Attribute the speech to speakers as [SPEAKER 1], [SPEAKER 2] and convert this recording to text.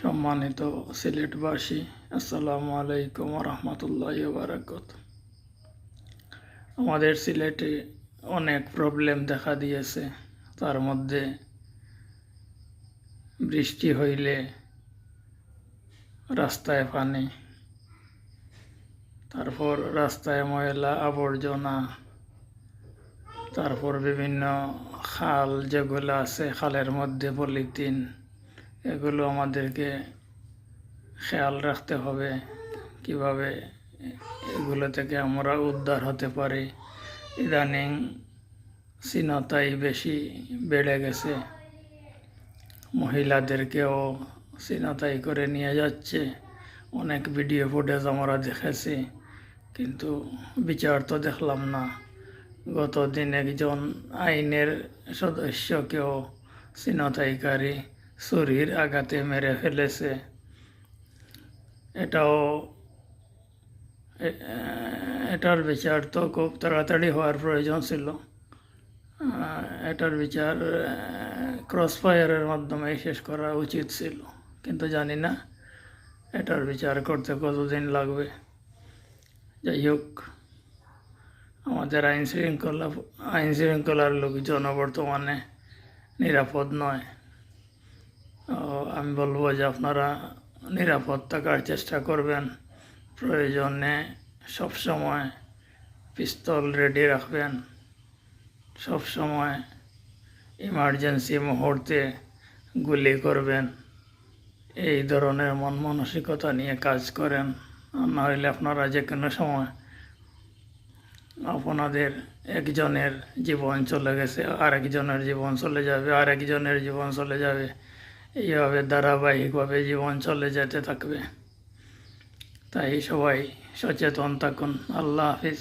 [SPEAKER 1] সম্মানিত সিলেটবাসী, আসসালামু আলাইকুম রহমতুল্লাহ বারাকাত। আমাদের সিলেটে অনেক প্রবলেম দেখা দিয়েছে। তার মধ্যে বৃষ্টি হইলে রাস্তায় পানি, তারপর রাস্তায় ময়লা আবর্জনা, তারপর বিভিন্ন খাল যেগুলো আছে খালের মধ্যে পলিথিন, এগুলো আমাদেরকে খেয়াল রাখতে হবে কিভাবে এগুলো থেকে আমরা উদ্ধার হতে পারি। ইদানিং ছিনতাই বেশি বেড়ে গেছে, মহিলাদেরকেও ছিনতাই করে নিয়ে যাচ্ছে। অনেক ভিডিও ফুটেজ আমরা দেখেছি, কিন্তু বিচার তো দেখলাম না। গতদিন একজন আইনের সদস্যকেও ছিনতাইকারী ছুরির আঘাতে মেরে ফেলেছে। এটার বিচার তো খুব তাড়াতাড়ি হওয়ার প্রয়োজন ছিল। এটার বিচার ক্রস ফায়ারের মাধ্যমে শেষ করা উচিত ছিল, কিন্তু জানি না এটার বিচার করতে কতদিন লাগবে। যাই হোক, আমাদের আইন শৃঙ্খলার লোকজন বর্তমানে নিরাপদ নয়। আমি বলবো যে আপনারা নিরাপদ থাকার চেষ্টা করবেন। প্রয়োজনে সবসময় পিস্তল রেডি রাখবেন, সবসময় ইমার্জেন্সি মুহূর্তে গুলি করবেন। এই ধরনের মন মানসিকতা নিয়ে কাজ করেন, না হলে আপনারা যে কোনো সময় আপনাদের একজনের জীবন চলে গেছে, আরেকজনের জীবন চলে যাবে, আরেকজনের জীবন চলে যাবে, এইভাবে ধারাবাহিকভাবে জীবন চলে যেতে থাকবে। তাই সবাই সচেতন থাকুন। আল্লাহ হাফিজ।